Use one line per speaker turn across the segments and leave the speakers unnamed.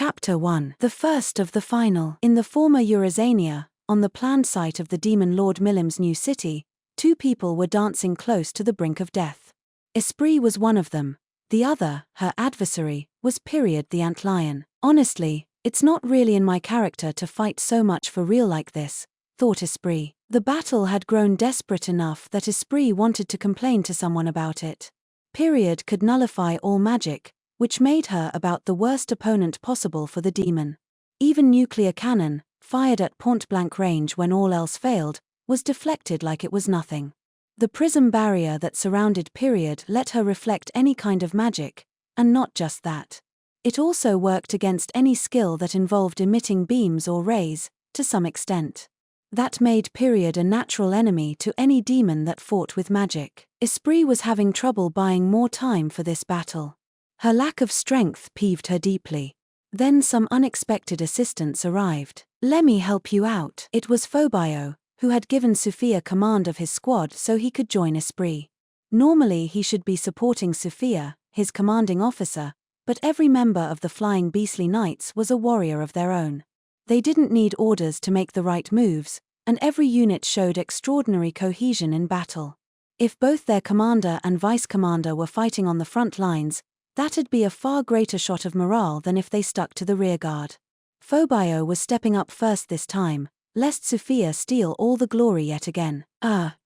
Chapter 1. The first of the final. In the former Eurasania, on the planned site of the demon Lord Milim's new city, two people were dancing close to the brink of death. Esprit was one of them. The other, her adversary, was Period the antlion. Honestly, it's not really in my character to fight so much for real like this, thought Esprit. The battle had grown desperate enough that Esprit wanted to complain to someone about it. Period could nullify all magic, which made her about the worst opponent possible for the demon. Even nuclear cannon, fired at point-blank range when all else failed, was deflected like it was nothing. The prism barrier that surrounded Period let her reflect any kind of magic, and not just that. It also worked against any skill that involved emitting beams or rays, to some extent. That made Period a natural enemy to any demon that fought with magic. Esprit was having trouble buying more time for this battle. Her lack of strength peeved her deeply. Then some unexpected assistance arrived. "Let me help you out." It was Phobio, who had given Sophia command of his squad so he could join Esprit. Normally he should be supporting Sophia, his commanding officer, but every member of the Flying Beastly Knights was a warrior of their own. They didn't need orders to make the right moves, and every unit showed extraordinary cohesion in battle. If both their commander and vice-commander were fighting on the front lines, that'd be a far greater shot of morale than if they stuck to the rearguard. Phobio was stepping up first this time, lest Sophia steal all the glory yet again.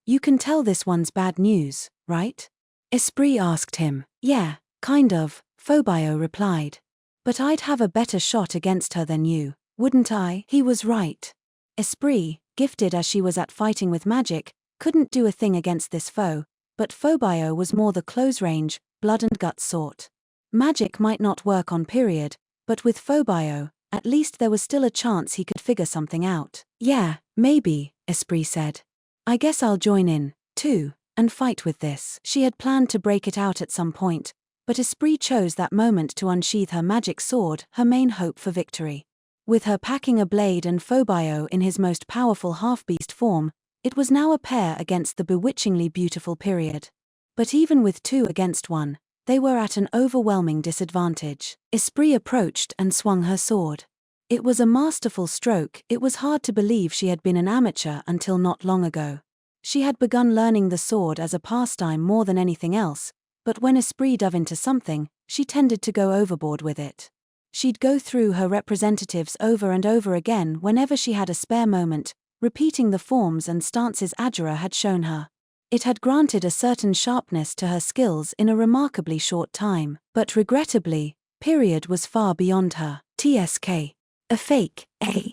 You can tell this one's bad news, right? Esprit asked him. "Yeah, kind of," Phobio replied. "But I'd have a better shot against her than you, wouldn't I?" He was right. Esprit, gifted as she was at fighting with magic, couldn't do a thing against this foe, but Phobio was more the close-range, blood-and-guts sort. Magic might not work on Period, but with Phobio, at least there was still a chance he could figure something out. "Yeah, maybe," Esprit said. "I guess I'll join in, too, and fight with this." She had planned to break it out at some point, but Esprit chose that moment to unsheath her magic sword, her main hope for victory. With her packing a blade and Phobio in his most powerful half-beast form, it was now a pair against the bewitchingly beautiful Period. But even with two against one, they were at an overwhelming disadvantage. Esprit approached and swung her sword. It was a masterful stroke. It was hard to believe she had been an amateur until not long ago. She had begun learning the sword as a pastime more than anything else, but when Esprit dove into something, she tended to go overboard with it. She'd go through her representatives over and over again whenever she had a spare moment, repeating the forms and stances Adjura had shown her. It had granted a certain sharpness to her skills in a remarkably short time, but regrettably, Period was far beyond her. "TSK. A fake, eh?"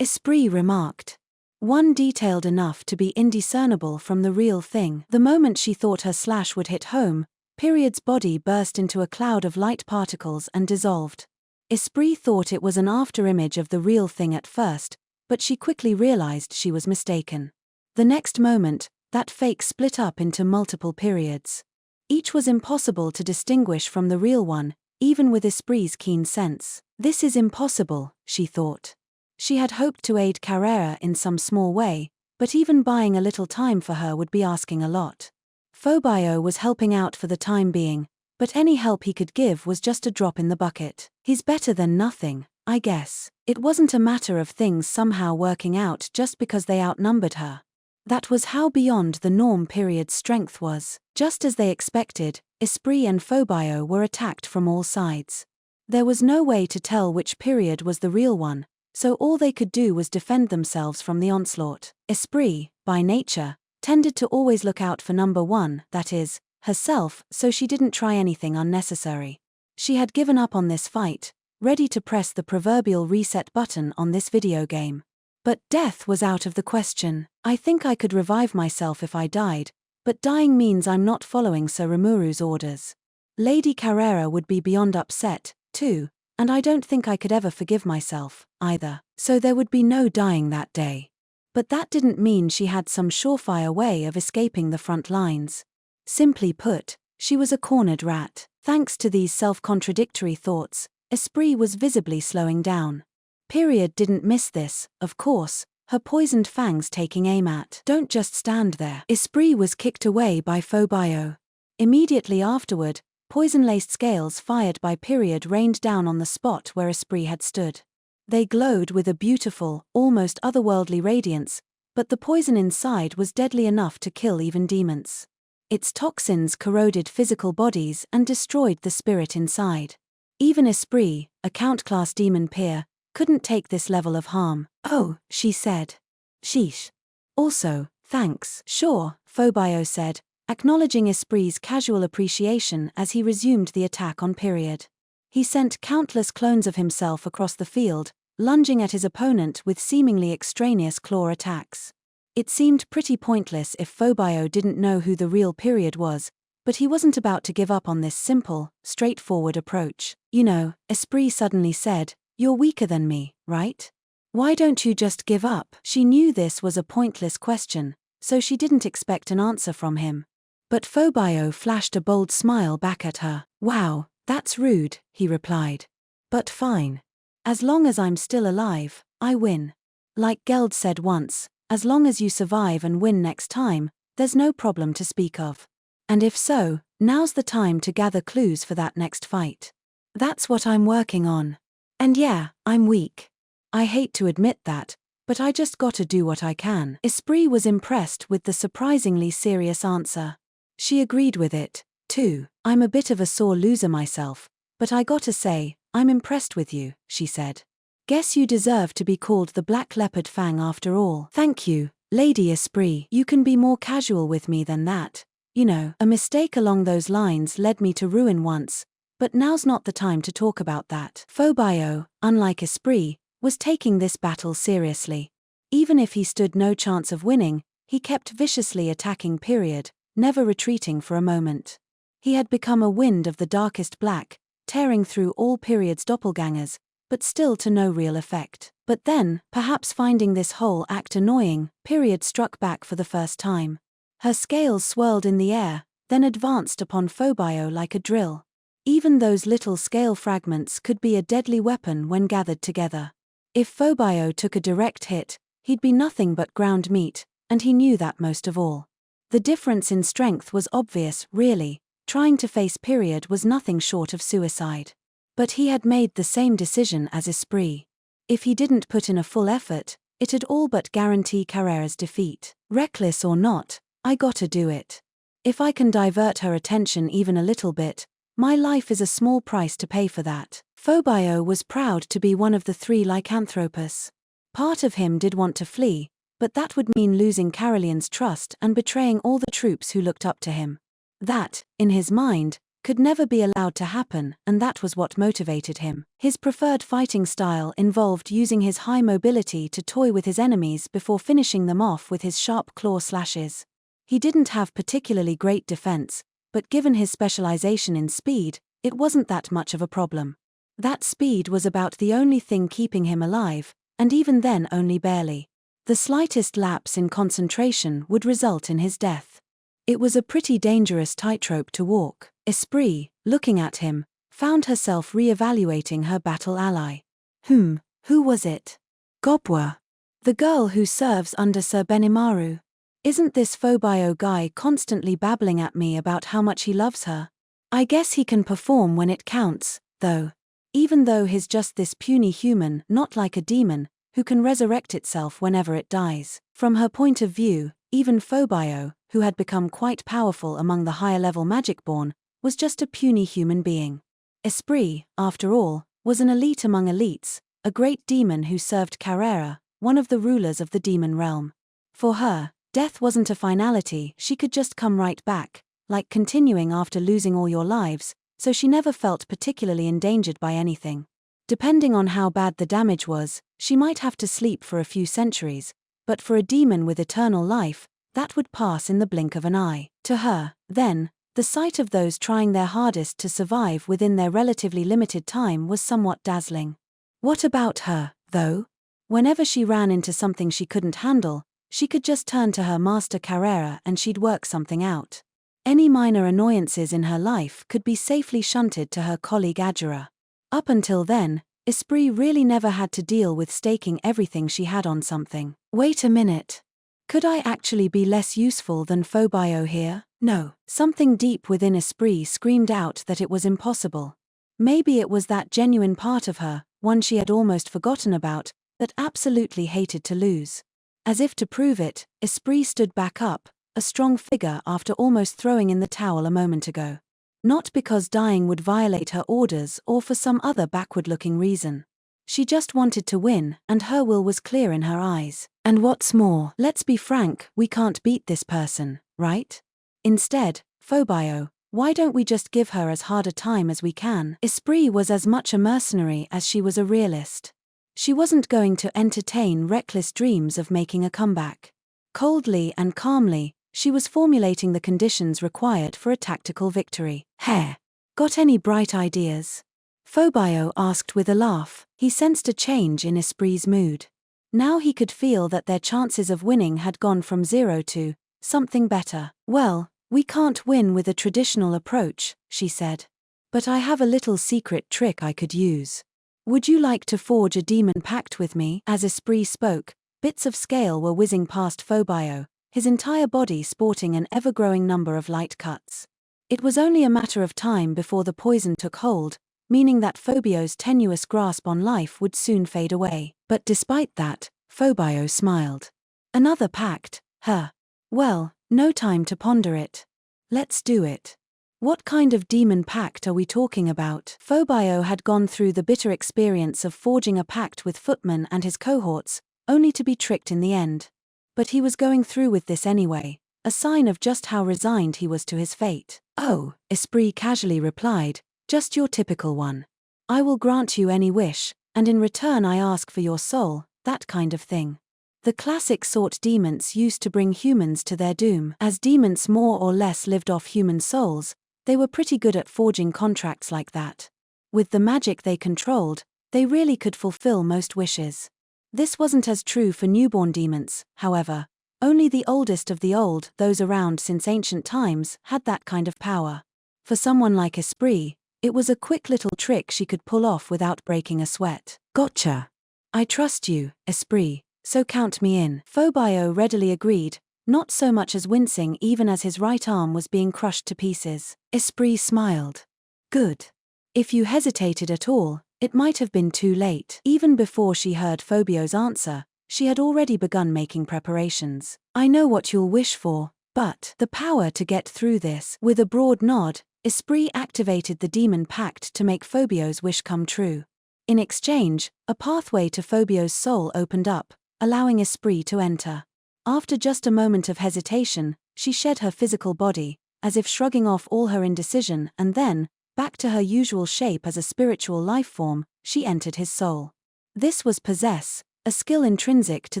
Esprit remarked. One detailed enough to be indiscernible from the real thing. The moment she thought her slash would hit home, Period's body burst into a cloud of light particles and dissolved. Esprit thought it was an afterimage of the real thing at first, but she quickly realized she was mistaken. The next moment, that fake split up into multiple periods. Each was impossible to distinguish from the real one, even with Esprit's keen sense. "This is impossible," she thought. She had hoped to aid Carrera in some small way, but even buying a little time for her would be asking a lot. Phobio was helping out for the time being, but any help he could give was just a drop in the bucket. He's better than nothing, I guess. It wasn't a matter of things somehow working out just because they outnumbered her. That was how beyond the norm Period's strength was. Just as they expected, Esprit and Phobio were attacked from all sides. There was no way to tell which Period was the real one, so all they could do was defend themselves from the onslaught. Esprit, by nature, tended to always look out for number one, that is, herself, so she didn't try anything unnecessary. She had given up on this fight, ready to press the proverbial reset button on this video game. But death was out of the question. "I think I could revive myself if I died, but dying means I'm not following Sir Rimuru's orders. Lady Carrera would be beyond upset, too, and I don't think I could ever forgive myself, either. So there would be no dying that day." But that didn't mean she had some surefire way of escaping the front lines. Simply put, she was a cornered rat. Thanks to these self-contradictory thoughts, Esprit was visibly slowing down. Period didn't miss this, of course, her poisoned fangs taking aim at. "Don't just stand there." Esprit was kicked away by Phobio. Immediately afterward, Poison-laced scales fired by period rained down on the spot where Esprit had stood. They glowed with a beautiful, almost otherworldly radiance, but the poison inside was deadly enough to kill even demons. Its toxins corroded physical bodies and destroyed the spirit inside. Even Esprit, a Count-class demon peer, couldn't take this level of harm. "Oh," she said. "Sheesh. Also, thanks." "Sure," Phobio said, acknowledging Esprit's casual appreciation as he resumed the attack on period. He sent countless clones of himself across the field, lunging at his opponent with seemingly extraneous claw attacks. It seemed pretty pointless if Phobio didn't know who the real period was, but he wasn't about to give up on this simple, straightforward approach. "You know," Esprit suddenly said, "you're weaker than me, right? Why don't you just give up?" She knew this was a pointless question, so she didn't expect an answer from him. But Phobio flashed a bold smile back at her. "Wow, that's rude," he replied. "But fine. As long as I'm still alive, I win. Like Geld said once, as long as you survive and win next time, there's no problem to speak of. And if so, now's the time to gather clues for that next fight. That's what I'm working on. And yeah, I'm weak. I hate to admit that, but I just gotta do what I can." Esprit was impressed with the surprisingly serious answer. She agreed with it, too. "I'm a bit of a sore loser myself, but I gotta say, I'm impressed with you," she said. "Guess you deserve to be called the Black Leopard Fang after all." "Thank you, Lady Esprit. You can be more casual with me than that. You know, a mistake along those lines led me to ruin once, but now's not the time to talk about that." Phobio, unlike Esprit, was taking this battle seriously. Even if he stood no chance of winning, he kept viciously attacking period, never retreating for a moment. He had become a wind of the darkest black, tearing through all period's doppelgangers, but still to no real effect. But then, perhaps finding this whole act annoying, period struck back for the first time. Her scales swirled in the air, then advanced upon Phobio like a drill. Even those little scale fragments could be a deadly weapon when gathered together. If Phobio took a direct hit, he'd be nothing but ground meat, and he knew that most of all. The difference in strength was obvious, really. Trying to face period was nothing short of suicide. But he had made the same decision as Esprit. If he didn't put in a full effort, it'd all but guarantee Carrera's defeat. "Reckless or not, I gotta do it. If I can divert her attention even a little bit, my life is a small price to pay for that." Phobio was proud to be one of the three lycanthropes. Part of him did want to flee, but that would mean losing Caroline's trust and betraying all the troops who looked up to him. That, in his mind, could never be allowed to happen, and that was what motivated him. His preferred fighting style involved using his high mobility to toy with his enemies before finishing them off with his sharp claw slashes. He didn't have particularly great defense, but given his specialization in speed, it wasn't that much of a problem. That speed was about the only thing keeping him alive, and even then only barely. The slightest lapse in concentration would result in his death. It was a pretty dangerous tightrope to walk. Esprit, looking at him, found herself re-evaluating her battle ally. Who was it? Gobwa. The girl who serves under Sir Benimaru. Isn't this Phobio guy constantly babbling at me about how much he loves her? I guess he can perform when it counts, though. Even though he's just this puny human, not like a demon, who can resurrect itself whenever it dies. From her point of view, even Phobio, who had become quite powerful among the higher-level Magicborn, was just a puny human being. Esprit, after all, was an elite among elites, a great demon who served Carrera, one of the rulers of the demon realm. For her, death wasn't a finality, she could just come right back, like continuing after losing all your lives, so she never felt particularly endangered by anything. Depending on how bad the damage was, she might have to sleep for a few centuries, but for a demon with eternal life, that would pass in the blink of an eye. To her, then, the sight of those trying their hardest to survive within their relatively limited time was somewhat dazzling. What about her, though? Whenever she ran into something she couldn't handle, she could just turn to her master Carrera and she'd work something out. Any minor annoyances in her life could be safely shunted to her colleague Ajura. Up until then, Esprit really never had to deal with staking everything she had on something. Wait a minute. Could I actually be less useful than Phobio here? No. Something deep within Esprit screamed out that it was impossible. Maybe it was that genuine part of her, one she had almost forgotten about, that absolutely hated to lose. As if to prove it, Esprit stood back up, a strong figure after almost throwing in the towel a moment ago. Not because dying would violate her orders or for some other backward-looking reason. She just wanted to win, and her will was clear in her eyes. And what's more, let's be frank, we can't beat this person, right? Instead, Phobio, why don't we just give her as hard a time as we can? Esprit was as much a mercenary as she was a realist. She wasn't going to entertain reckless dreams of making a comeback. Coldly and calmly, she was formulating the conditions required for a tactical victory. Hey, got any bright ideas? Phobio asked with a laugh. He sensed a change in Esprit's mood. Now he could feel that their chances of winning had gone from 0 to something better. Well, we can't win with a traditional approach, she said. But I have a little secret trick I could use. Would you like to forge a demon pact with me? As Esprit spoke, bits of scale were whizzing past Phobio, his entire body sporting an ever-growing number of light cuts. It was only a matter of time before the poison took hold, meaning that Phobio's tenuous grasp on life would soon fade away. But despite that, Phobio smiled. Another pact, huh? Well, no time to ponder it. Let's do it. What kind of demon pact are we talking about? Phobio had gone through the bitter experience of forging a pact with Footman and his cohorts, only to be tricked in the end. But he was going through with this anyway, a sign of just how resigned he was to his fate. Oh, Esprit casually replied, just your typical one. I will grant you any wish, and in return I ask for your soul, that kind of thing. The classic sort demons used to bring humans to their doom. As demons more or less lived off human souls, they were pretty good at forging contracts like that. With the magic they controlled, they really could fulfill most wishes. This wasn't as true for newborn demons, however. Only the oldest of the old, those around since ancient times, had that kind of power. For someone like Esprit, it was a quick little trick she could pull off without breaking a sweat. Gotcha. I trust you, Esprit, so count me in. Phobio readily agreed, not so much as wincing even as his right arm was being crushed to pieces. Esprit smiled. Good. If you hesitated at all, it might have been too late. Even before she heard Phobio's answer, she had already begun making preparations. I know what you'll wish for, but the power to get through this. With a broad nod, Esprit activated the demon pact to make Phobio's wish come true. In exchange, a pathway to Phobio's soul opened up, allowing Esprit to enter. After just a moment of hesitation, she shed her physical body, as if shrugging off all her indecision, and then, back to her usual shape as a spiritual life form, she entered his soul. This was possess, a skill intrinsic to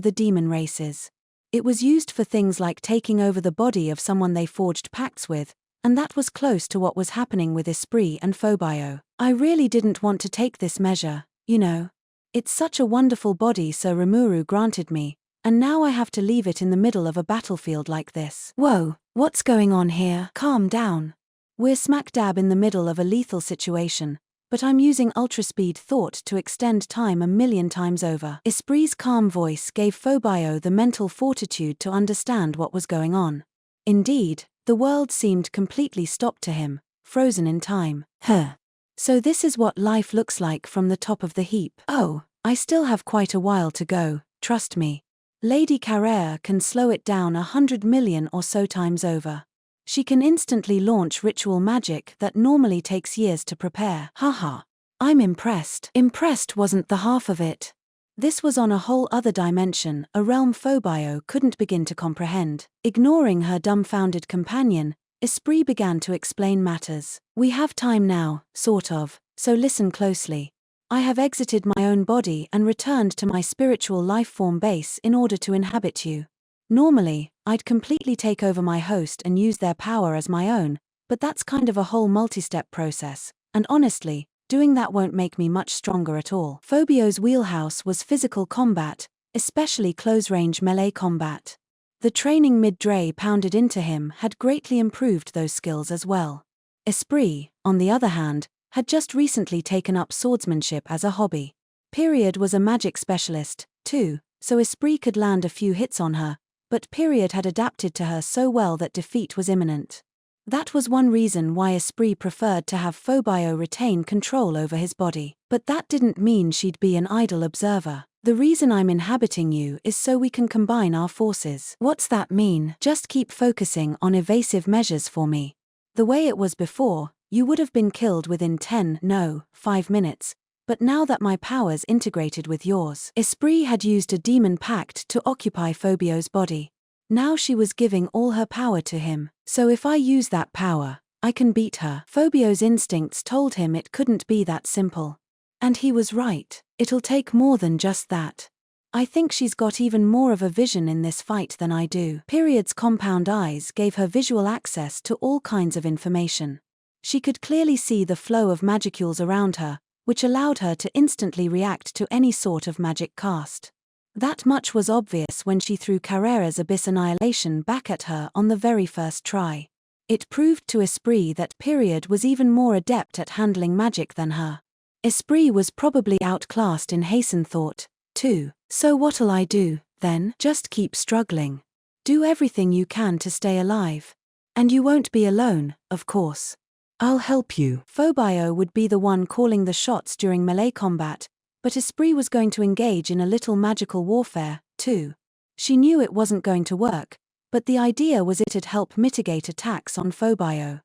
the demon races. It was used for things like taking over the body of someone they forged pacts with, and that was close to what was happening with Esprit and Phobio. I really didn't want to take this measure, you know. It's such a wonderful body Sir Rimuru granted me, and now I have to leave it in the middle of a battlefield like this. Whoa, what's going on here? Calm down. We're smack dab in the middle of a lethal situation, but I'm using ultra-speed thought to extend time 1,000,000 times over. Esprit's calm voice gave Phobio the mental fortitude to understand what was going on. Indeed, the world seemed completely stopped to him, frozen in time. So this is what life looks like from the top of the heap. Oh, I still have quite a while to go, trust me. Lady Carrere can slow it down 100 million or so times over. She can instantly launch ritual magic that normally takes years to prepare. Haha. I'm impressed. Impressed wasn't the half of it. This was on a whole other dimension, a realm Phobio couldn't begin to comprehend. Ignoring her dumbfounded companion, Esprit began to explain matters. We have time now, sort of, so listen closely. I have exited my own body and returned to my spiritual life form base in order to inhabit you. Normally, I'd completely take over my host and use their power as my own, but that's kind of a whole multi-step process, and honestly, doing that won't make me much stronger at all. Phobio's wheelhouse was physical combat, especially close-range melee combat. The training Mid-Dre pounded into him had greatly improved those skills as well. Esprit, on the other hand, had just recently taken up swordsmanship as a hobby. Period was a magic specialist, too, so Esprit could land a few hits on her, but Period had adapted to her so well that defeat was imminent. That was one reason why Esprit preferred to have Phobio retain control over his body. But that didn't mean she'd be an idle observer. The reason I'm inhabiting you is so we can combine our forces. What's that mean? Just keep focusing on evasive measures for me. The way it was before, you would have been killed within 5 minutes. But now that my powers integrated with yours. Esprit had used a demon pact to occupy Phobio's body. Now she was giving all her power to him. So if I use that power, I can beat her. Phobio's instincts told him it couldn't be that simple. And he was right. It'll take more than just that. I think she's got even more of a vision in this fight than I do. Period's compound eyes gave her visual access to all kinds of information. She could clearly see the flow of magicules around her, which allowed her to instantly react to any sort of magic cast. That much was obvious when she threw Carrera's Abyss Annihilation back at her on the very first try. It proved to Esprit that Period was even more adept at handling magic than her. Esprit was probably outclassed in hasten thought, too. So what'll I do, then? Just keep struggling. Do everything you can to stay alive. And you won't be alone, of course. I'll help you. Phobio would be the one calling the shots during melee combat, but Esprit was going to engage in a little magical warfare, too. She knew it wasn't going to work, but the idea was it'd help mitigate attacks on Phobio.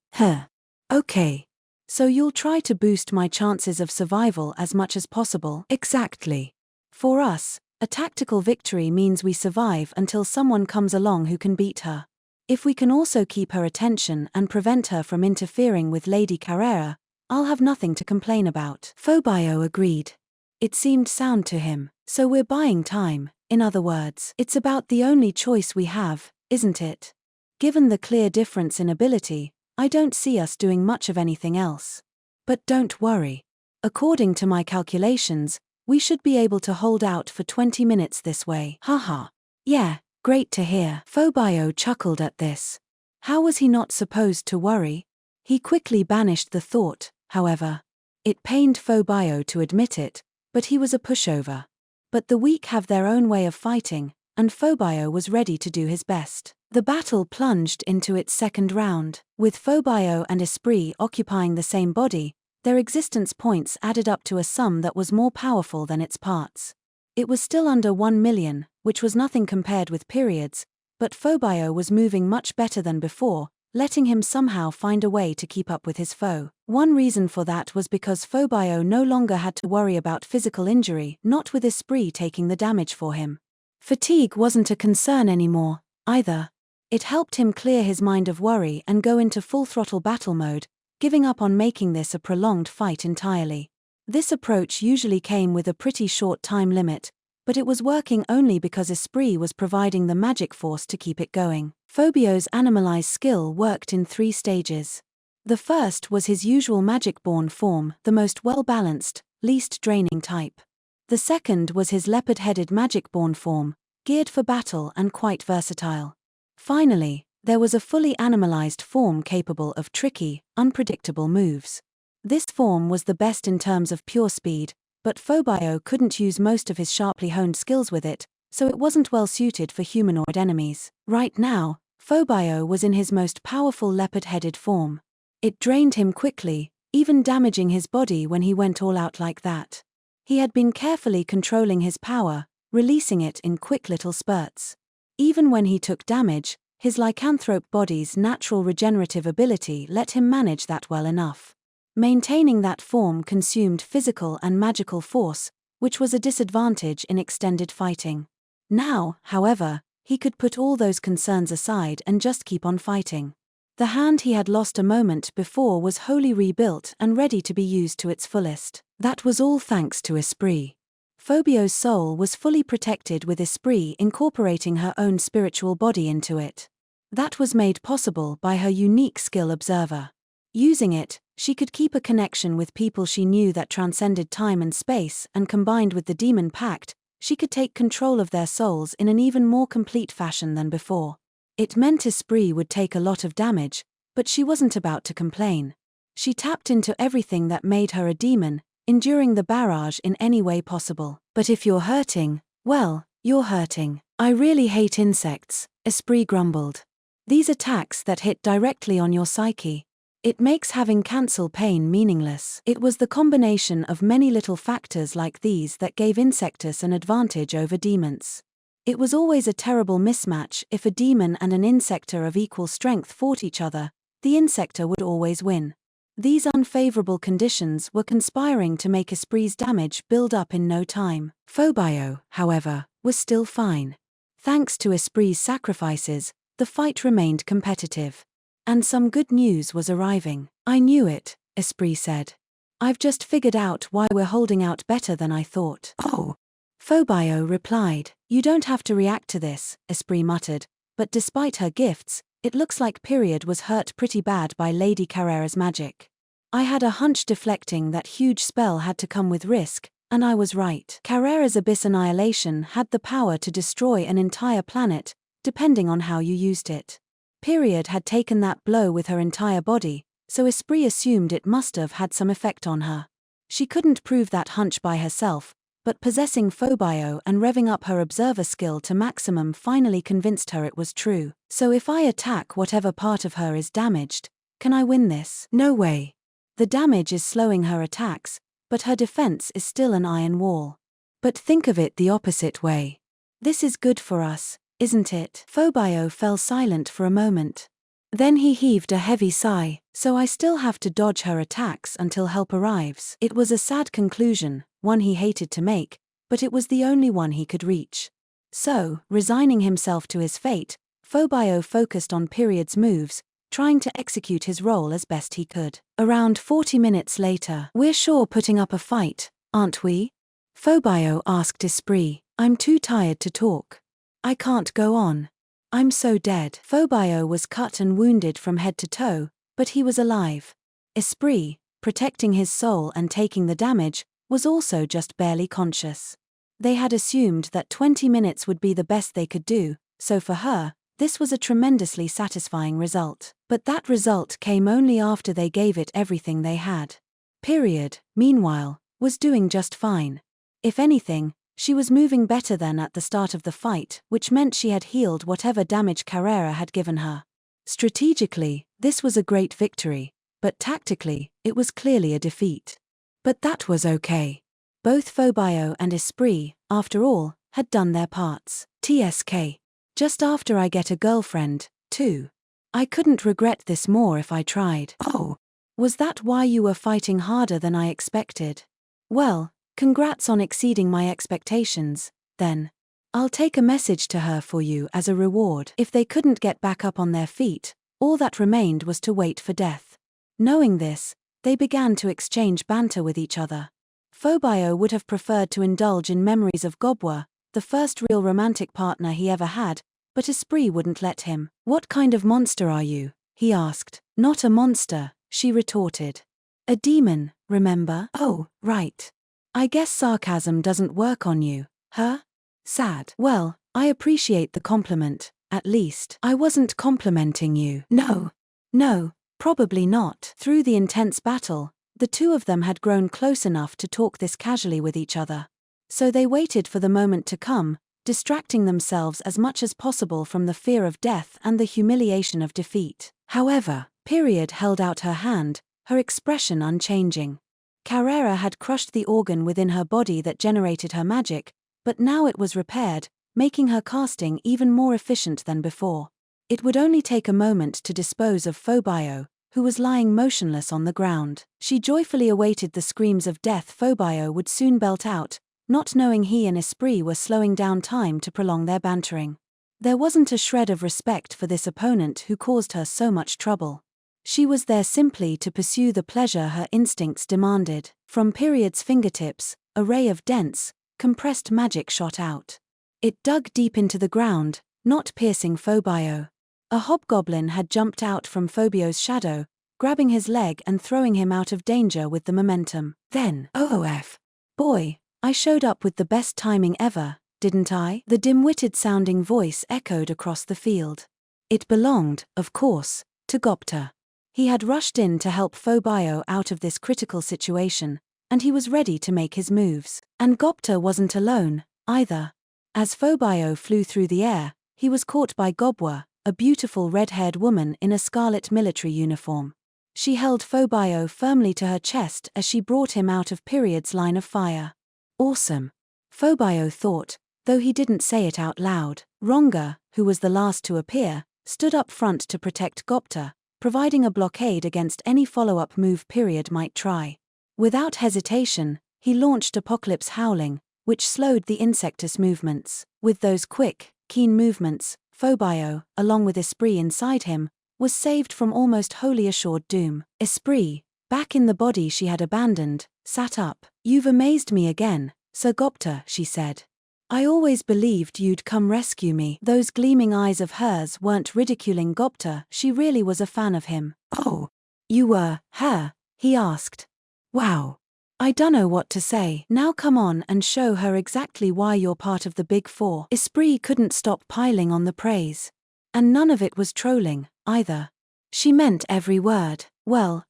Okay. So you'll try to boost my chances of survival as much as possible? Exactly. For us, a tactical victory means we survive until someone comes along who can beat her. If we can also keep her attention and prevent her from interfering with Lady Carrera, I'll have nothing to complain about. Phobio agreed. It seemed sound to him. So we're buying time, in other words. It's about the only choice we have, isn't it? Given the clear difference in ability, I don't see us doing much of anything else. But don't worry. According to my calculations, we should be able to hold out for 20 minutes this way. Haha. Yeah, great to hear. Phobio chuckled at this. How was he not supposed to worry? He quickly banished the thought, however. It pained Phobio to admit it, but he was a pushover. But the weak have their own way of fighting, and Phobio was ready to do his best. The battle plunged into its second round. With Phobio and Esprit occupying the same body, their existence points added up to a sum that was more powerful than its parts. It was still under 1 million, which was nothing compared with Period's, but Phobio was moving much better than before, letting him somehow find a way to keep up with his foe. One reason for that was because Phobio no longer had to worry about physical injury, not with Esprit taking the damage for him. Fatigue wasn't a concern anymore, either. It helped him clear his mind of worry and go into full-throttle battle mode, giving up on making this a prolonged fight entirely. This approach usually came with a pretty short time limit, but it was working only because Esprit was providing the magic force to keep it going. Phobio's Animalize skill worked in 3 stages. The first was his usual magic-born form, the most well-balanced, least draining type. The second was his leopard-headed magic-born form, geared for battle and quite versatile. Finally, there was a fully animalized form capable of tricky, unpredictable moves. This form was the best in terms of pure speed, but Phobio couldn't use most of his sharply honed skills with it, so it wasn't well suited for humanoid enemies. Right now, Phobio was in his most powerful leopard-headed form. It drained him quickly, even damaging his body when he went all out like that. He had been carefully controlling his power, releasing it in quick little spurts. Even when he took damage, his lycanthrope body's natural regenerative ability let him manage that well enough. Maintaining that form consumed physical and magical force, which was a disadvantage in extended fighting. Now, however, he could put all those concerns aside and just keep on fighting. The hand he had lost a moment before was wholly rebuilt and ready to be used to its fullest. That was all thanks to Esprit. Phobio's soul was fully protected with Esprit incorporating her own spiritual body into it. That was made possible by her unique skill observer. Using it, she could keep a connection with people she knew that transcended time and space, and combined with the demon pact, she could take control of their souls in an even more complete fashion than before. It meant Esprit would take a lot of damage, but she wasn't about to complain. She tapped into everything that made her a demon, enduring the barrage in any way possible. But if you're hurting, well, you're hurting. I really hate insects, Esprit grumbled. These attacks that hit directly on your psyche. It makes having cancel pain meaningless. It was the combination of many little factors like these that gave Insectus an advantage over demons. It was always a terrible mismatch. If a demon and an insector of equal strength fought each other, the insector would always win. These unfavorable conditions were conspiring to make Esprit's damage build up in no time. Phobio, however, was still fine. Thanks to Esprit's sacrifices, the fight remained competitive. And some good news was arriving. I knew it, Esprit said. I've just figured out why we're holding out better than I thought. Oh. Phobio replied. You don't have to react to this, Esprit muttered, but despite her gifts, it looks like Period was hurt pretty bad by Lady Carrera's magic. I had a hunch deflecting that huge spell had to come with risk, and I was right. Carrera's Abyss Annihilation had the power to destroy an entire planet, depending on how you used it. Period had taken that blow with her entire body, so Esprit assumed it must have had some effect on her. She couldn't prove that hunch by herself, but possessing Phobio and revving up her observer skill to maximum finally convinced her it was true. So if I attack whatever part of her is damaged, can I win this? No way. The damage is slowing her attacks, but her defense is still an iron wall. But think of it the opposite way. This is good for us, isn't it? Phobio fell silent for a moment. Then he heaved a heavy sigh. So I still have to dodge her attacks until help arrives. It was a sad conclusion, one he hated to make, but it was the only one he could reach. So, resigning himself to his fate, Phobio focused on Period's moves, trying to execute his role as best he could. Around 40 minutes later, we're sure putting up a fight, aren't we? Phobio asked Esprit. I'm too tired to talk. I can't go on. I'm so dead. Phobio was cut and wounded from head to toe, but he was alive. Esprit, protecting his soul and taking the damage, was also just barely conscious. They had assumed that 20 minutes would be the best they could do, so for her, this was a tremendously satisfying result. But that result came only after they gave it everything they had. Period, meanwhile, was doing just fine. If anything, she was moving better than at the start of the fight, which meant she had healed whatever damage Carrera had given her. Strategically, this was a great victory, but tactically, it was clearly a defeat. But that was okay. Both Phobio and Esprit, after all, had done their parts. TSK. Just after I get a girlfriend, too. I couldn't regret this more if I tried. Oh. Was that why you were fighting harder than I expected? Well, congrats on exceeding my expectations, then. I'll take a message to her for you as a reward. If they couldn't get back up on their feet, all that remained was to wait for death. Knowing this, they began to exchange banter with each other. Phobio would have preferred to indulge in memories of Gobwa, the first real romantic partner he ever had, but Esprit wouldn't let him. What kind of monster are you? He asked. Not a monster, she retorted. A demon, remember? Oh, right. I guess sarcasm doesn't work on you, huh? Sad. Well, I appreciate the compliment, at least. I wasn't complimenting you. No, probably not. Through the intense battle, the two of them had grown close enough to talk this casually with each other. So they waited for the moment to come, distracting themselves as much as possible from the fear of death and the humiliation of defeat. However, Period held out her hand, her expression unchanging. Carrera had crushed the organ within her body that generated her magic, but now it was repaired, making her casting even more efficient than before. It would only take a moment to dispose of Phobio, who was lying motionless on the ground. She joyfully awaited the screams of death Phobio would soon belt out, not knowing he and Esprit were slowing down time to prolong their bantering. There wasn't a shred of respect for this opponent who caused her so much trouble. She was there simply to pursue the pleasure her instincts demanded. From Period's fingertips, a ray of dense, compressed magic shot out. It dug deep into the ground, not piercing Phobio. A hobgoblin had jumped out from Phobio's shadow, grabbing his leg and throwing him out of danger with the momentum. Then, OOF. Boy, I showed up with the best timing ever, didn't I? The dim-witted sounding voice echoed across the field. It belonged, of course, to Gopta. He had rushed in to help Phobio out of this critical situation, and he was ready to make his moves. And Gopta wasn't alone, either. As Phobio flew through the air, he was caught by Gobwa, a beautiful red-haired woman in a scarlet military uniform. She held Phobio firmly to her chest as she brought him out of Period's line of fire. Awesome. Phobio thought, though he didn't say it out loud. Rongga, who was the last to appear, stood up front to protect Gopta, providing a blockade against any follow-up move Period might try. Without hesitation, he launched Apocalypse Howling, which slowed the Insectus movements. With those quick, keen movements, Phobio, along with Esprit inside him, was saved from almost wholly assured doom. Esprit, back in the body she had abandoned, sat up. "You've amazed me again, Sir Gopta," she said. "I always believed you'd come rescue me." Those gleaming eyes of hers weren't ridiculing Gopta, she really was a fan of him. "Oh, you were, her?" he asked. "Wow. I dunno what to say." "Now come on and show her exactly why you're part of the Big Four." Esprit couldn't stop piling on the praise. And none of it was trolling, either. She meant every word. "Well,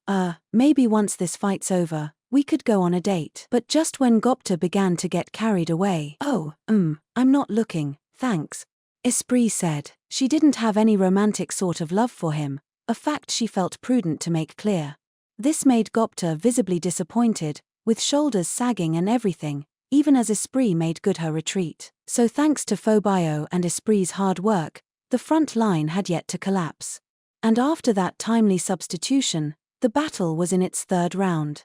maybe once this fight's over, we could go on a date." But just when Gopta began to get carried away, "Oh, I'm not looking, thanks," Esprit said. She didn't have any romantic sort of love for him, a fact she felt prudent to make clear. This made Gopta visibly disappointed, with shoulders sagging and everything, even as Esprit made good her retreat. So thanks to Phobio and Esprit's hard work, the front line had yet to collapse. And after that timely substitution, the battle was in its third round.